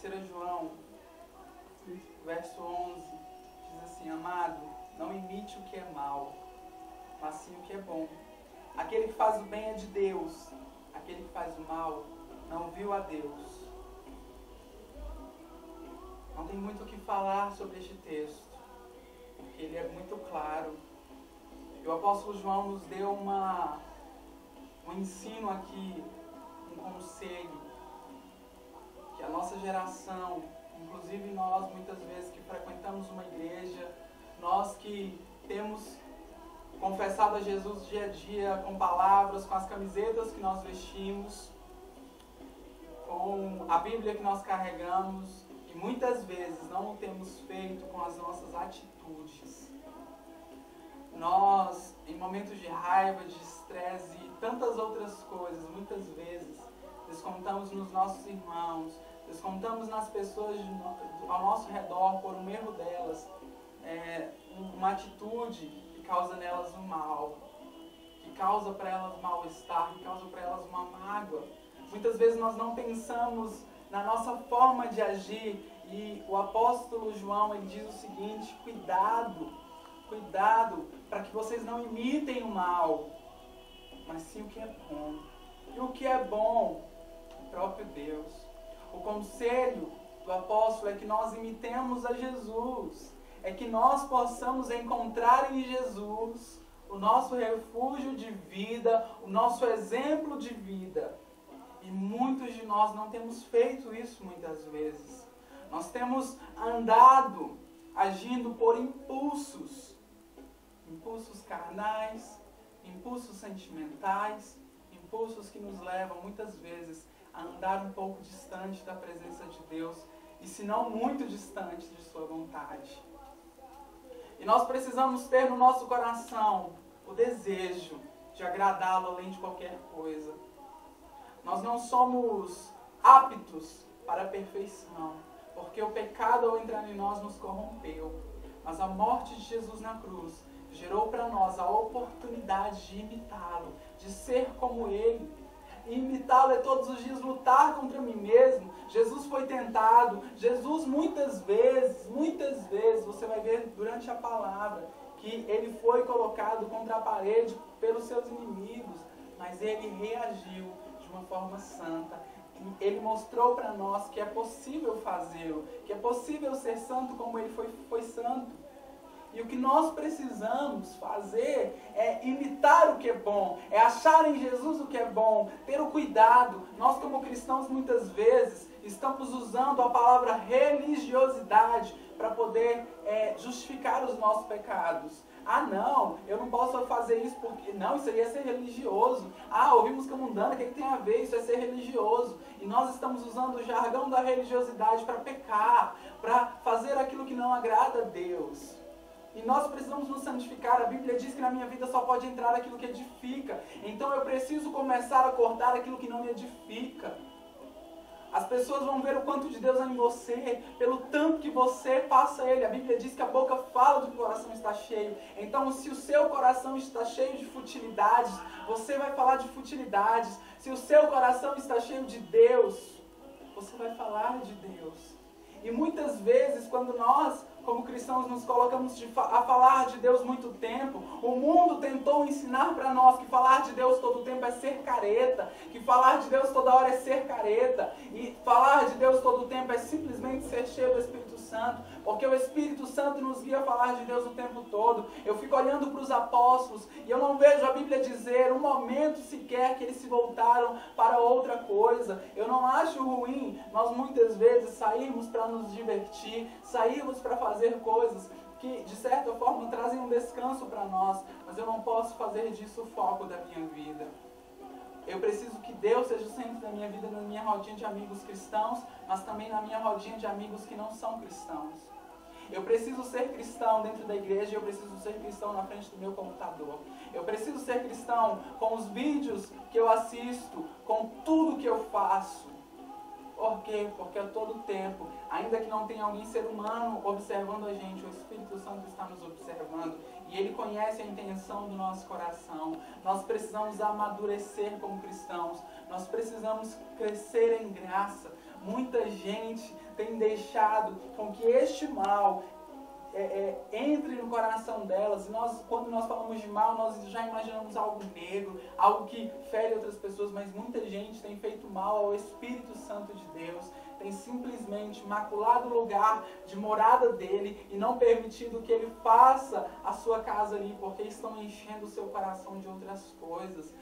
3 João, verso 11, diz assim: amado, não imite o que é mal, mas sim o que é bom. Aquele que faz o bem é de Deus, aquele que faz o mal não viu a Deus. Não tem muito o que falar sobre este texto, porque ele é muito claro. E o apóstolo João nos deu um ensino aqui, um conselho, que a nossa geração, inclusive nós muitas vezes que frequentamos uma igreja, nós que temos confessado a Jesus dia a dia com palavras, com as camisetas que nós vestimos, com a Bíblia que nós carregamos, e muitas vezes não o temos feito com as nossas atitudes. Nós, em momentos de raiva, de estresse e tantas outras coisas, muitas vezes descontamos nos nossos irmãos, descontamos nas pessoas ao nosso redor por um erro delas, uma atitude que causa nelas um mal, que causa para elas mal-estar, que causa para elas uma mágoa. Muitas vezes nós não pensamos na nossa forma de agir, e o apóstolo João ele diz o seguinte: cuidado para que vocês não imitem o mal, mas sim o que é bom. E o que é bom? O próprio Deus. O conselho do apóstolo é que nós imitemos a Jesus, é que nós possamos encontrar em Jesus o nosso refúgio de vida, o nosso exemplo de vida. E muitos de nós não temos feito isso muitas vezes. Nós temos andado agindo por impulsos carnais, impulsos sentimentais, impulsos que nos levam muitas vezes a andar um pouco distante da presença de Deus, e se não muito distante de sua vontade. E nós precisamos ter no nosso coração o desejo de agradá-lo além de qualquer coisa. Nós não somos aptos para a perfeição, porque o pecado ao entrar em nós nos corrompeu. Mas a morte de Jesus na cruz gerou para nós a oportunidade de imitá-lo, de ser como ele. E imitá-lo é todos os dias lutar contra mim mesmo. Jesus foi tentado, Jesus muitas vezes, você vai ver durante a palavra, que ele foi colocado contra a parede pelos seus inimigos, mas ele reagiu de uma forma santa. Ele mostrou para nós que é possível fazê-lo, que é possível ser santo como ele foi santo. E o que nós precisamos fazer é imitar o que é bom, é achar em Jesus o que é bom, ter o cuidado. Nós como cristãos muitas vezes estamos usando a palavra religiosidade para poder justificar os nossos pecados. Ah não, eu não posso fazer isso porque... Não, isso aí é ser religioso. Ah, ouvir música mundana, o que tem a ver? Isso é ser religioso. E nós estamos usando o jargão da religiosidade para pecar, para fazer aquilo que não agrada a Deus. E nós precisamos nos santificar. A Bíblia diz que na minha vida só pode entrar aquilo que edifica. Então eu preciso começar a cortar aquilo que não me edifica. As pessoas vão ver o quanto de Deus há em você, pelo tanto que você passa a Ele. A Bíblia diz que a boca fala do que o coração está cheio. Então, se o seu coração está cheio de futilidades, você vai falar de futilidades. Se o seu coração está cheio de Deus, você vai falar de Deus. E muitas vezes, quando nós, como cristãos, nos colocamos a falar de Deus muito tempo, o mundo tentou ensinar para nós que falar de Deus todo tempo é ser careta, que falar de Deus toda hora é ser careta, e falar de Deus todo tempo é simplesmente ser cheio do Espírito Santo, porque o Espírito Santo nos guia a falar de Deus o tempo todo. Eu fico olhando para os apóstolos e eu não vejo a Bíblia dizer um momento sequer que eles se voltaram para outra coisa. Eu não acho ruim nós muitas vezes sairmos para nos divertir, sairmos para fazer coisas que de certa forma trazem um descanso para nós, mas eu não posso fazer disso o foco da minha vida. Eu preciso que Deus seja o centro da minha vida, na minha rodinha de amigos cristãos, mas também na minha rodinha de amigos que não são cristãos. Eu preciso ser cristão dentro da igreja e eu preciso ser cristão na frente do meu computador. Eu preciso ser cristão com os vídeos que eu assisto, com tudo que eu faço. Por quê? Porque a todo tempo, ainda que não tenha alguém ser humano observando a gente, o Espírito Santo está nos observando e Ele conhece a intenção do nosso coração. Nós precisamos amadurecer como cristãos, nós precisamos crescer em graça. muita gente tem deixado com que este mal entre no coração delas. E quando nós falamos de mal, nós já imaginamos algo negro, algo que fere outras pessoas, mas muita gente tem feito mal ao Espírito Santo de Deus, tem simplesmente maculado o lugar de morada dele e não permitido que ele faça a sua casa ali, porque estão enchendo o seu coração de outras coisas.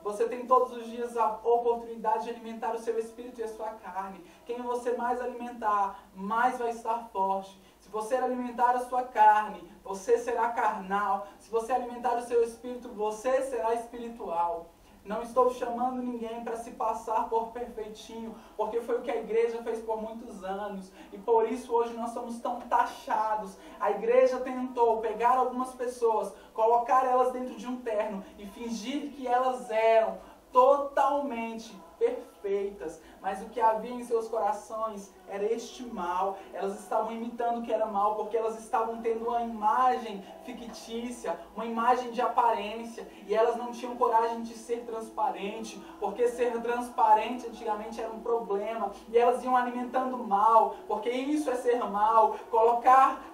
Você tem todos os dias a oportunidade de alimentar o seu espírito e a sua carne. Quem você mais alimentar, mais vai estar forte. Se você alimentar a sua carne, você será carnal. Se você alimentar o seu espírito, você será espiritual. Não estou chamando ninguém para se passar por perfeitinho, porque foi o que a igreja fez por muitos anos. E por isso hoje nós somos tão taxados. A igreja tentou pegar algumas pessoas, colocar elas dentro de um terno e fingir que elas eram totalmente perfeitas, mas o que havia em seus corações era este mal. Elas estavam imitando o que era mal, porque elas estavam tendo uma imagem fictícia, uma imagem de aparência, e elas não tinham coragem de ser transparente, porque ser transparente antigamente era um problema, e elas iam alimentando mal, porque isso é ser mal,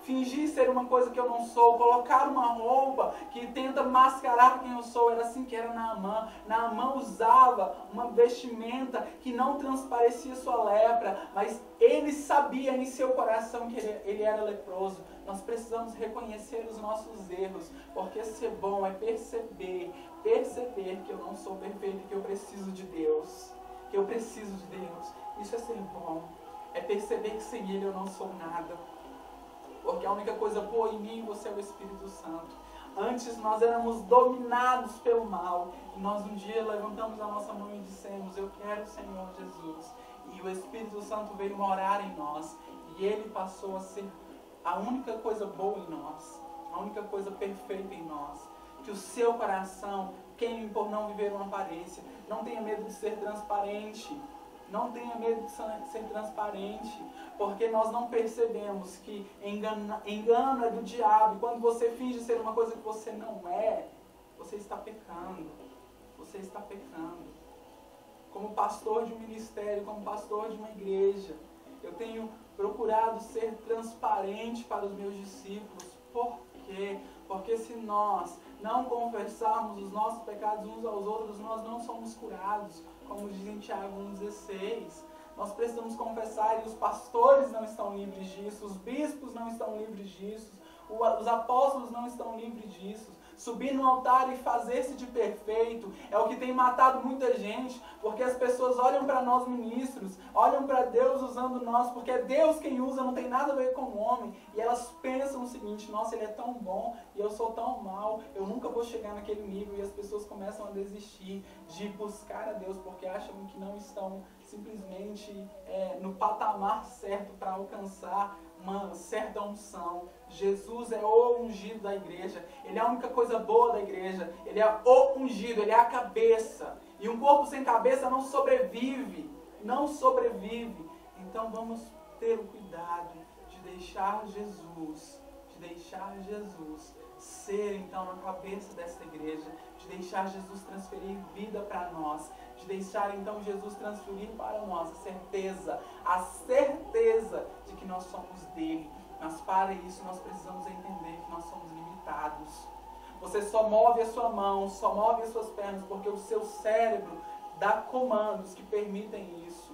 fingir ser uma coisa que eu não sou, colocar uma roupa que tenta mascarar quem eu sou. Era assim que era Naamã. Naamã usava uma vestimenta que não transparecia sua lepra, mas ele sabia em seu coração que ele era leproso. Nós precisamos reconhecer os nossos erros, porque ser bom é perceber que eu não sou perfeito, que eu preciso de Deus, Isso é ser bom, é perceber que sem Ele eu não sou nada, porque a única coisa boa em mim e você é o Espírito Santo. Antes nós éramos dominados pelo mal, e nós um dia levantamos a nossa mão e dissemos: eu quero o Senhor Jesus. E o Espírito Santo veio morar em nós, e Ele passou a ser a única coisa boa em nós, a única coisa perfeita em nós. Que o seu coração queime por não viver uma aparência. Não tenha medo de ser transparente. Não tenha medo de ser transparente, porque nós não percebemos que engano é do diabo. E quando você finge ser uma coisa que você não é, você está pecando. Você está pecando. Como pastor de um ministério, como pastor de uma igreja, eu tenho procurado ser transparente para os meus discípulos. Por quê? Porque se nós não confessarmos os nossos pecados uns aos outros, nós não somos curados. Como diz em Tiago 1,16, nós precisamos confessar, e os pastores não estão livres disso, os bispos não estão livres disso, os apóstolos não estão livres disso. Subir no altar e fazer-se de perfeito é o que tem matado muita gente, porque as pessoas olham para nós ministros, olham para Deus usando nós, porque é Deus quem usa, não tem nada a ver com o homem, e elas pensam o seguinte: nossa, ele é tão bom e eu sou tão mal, eu nunca vou chegar naquele nível, e as pessoas começam a desistir de buscar a Deus, porque acham que não estão simplesmente no patamar certo para alcançar uma certa unção. Jesus é o ungido da igreja, Ele é a única coisa boa da igreja, Ele é o ungido, Ele é a cabeça, e um corpo sem cabeça não sobrevive, então vamos ter o cuidado de deixar Jesus ser então a cabeça dessa igreja, de deixar Jesus transferir vida para nós, de deixar então Jesus transferir para nós a certeza de que nós somos dele. Mas para isso nós precisamos entender que nós somos limitados. Você só move a sua mão, só move as suas pernas porque o seu cérebro dá comandos que permitem isso.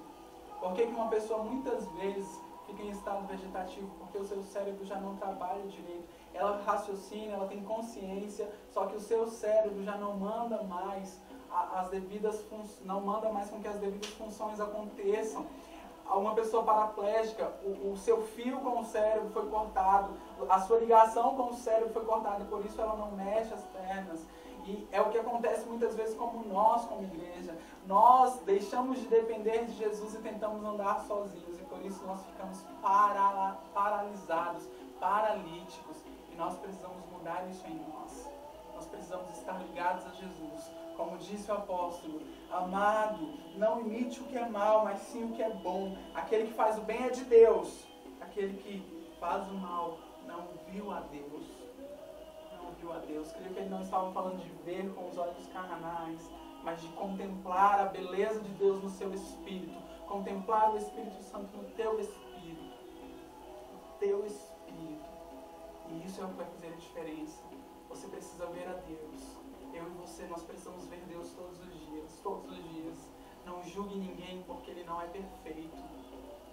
Por que uma pessoa muitas vezes fica em estado vegetativo? Porque o seu cérebro já não trabalha direito. Ela raciocina, ela tem consciência, só que o seu cérebro já não manda mais não manda mais com que as devidas funções aconteçam. Uma pessoa paraplégica, o seu fio com o cérebro foi cortado, a sua ligação com o cérebro foi cortada, por isso ela não mexe as pernas. E é o que acontece muitas vezes como igreja. Nós deixamos de depender de Jesus e tentamos andar sozinhos, e por isso nós ficamos paralisados, paralíticos, e nós precisamos mudar isso em nós. Nós precisamos estar ligados a Jesus. Como disse o apóstolo: amado, não imite o que é mal, mas sim o que é bom. Aquele que faz o bem é de Deus. Aquele que faz o mal não viu a Deus. Não viu a Deus. Creio que ele não estava falando de ver com os olhos carnais, mas de contemplar a beleza de Deus no seu espírito. contemplar o Espírito Santo no teu espírito. No teu espírito. E isso é o que vai fazer a diferença. Você precisa ver a Deus. Eu e você, nós precisamos ver Deus todos os dias. Todos os dias. Não julgue ninguém porque ele não é perfeito.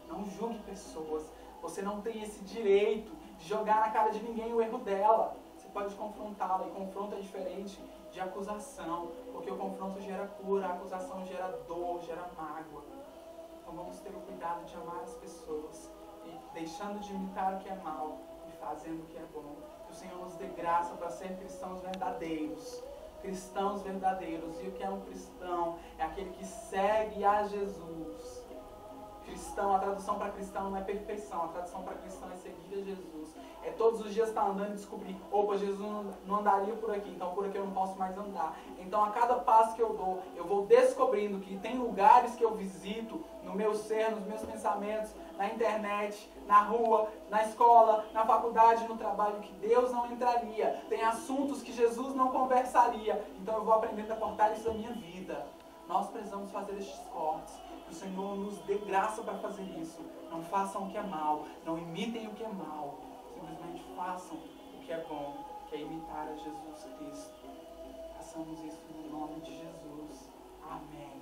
Não julgue pessoas. Você não tem esse direito de jogar na cara de ninguém o erro dela. Você pode confrontá-la. E confronto é diferente de acusação. Porque o confronto gera cura, a acusação gera dor, gera mágoa. Então vamos ter o cuidado de amar as pessoas. E deixando de imitar o que é mal e fazendo o que é bom. Que o Senhor nos dê graça para ser cristãos verdadeiros. Cristãos verdadeiros. E o que é um cristão? É aquele que segue a Jesus. Cristão, a tradução para cristão não é perfeição. A tradução para cristão é seguir a Jesus. É todos os dias estar andando e descobrir, opa, Jesus não andaria por aqui, então por aqui eu não posso mais andar. Então a cada passo que eu dou, eu vou descobrindo que tem lugares que eu visito, no meu ser, nos meus pensamentos, na internet, na rua, na escola, na faculdade, no trabalho, que Deus não entraria. Tem assuntos que Jesus não conversaria. Então eu vou aprendendo a cortar isso da minha vida. Nós precisamos fazer estes cortes. Que o Senhor nos dê graça para fazer isso. Não façam o que é mal, não imitem o que é mal. Simplesmente façam o que é bom, que é imitar a Jesus Cristo. Façamos isso no nome de Jesus. Amém.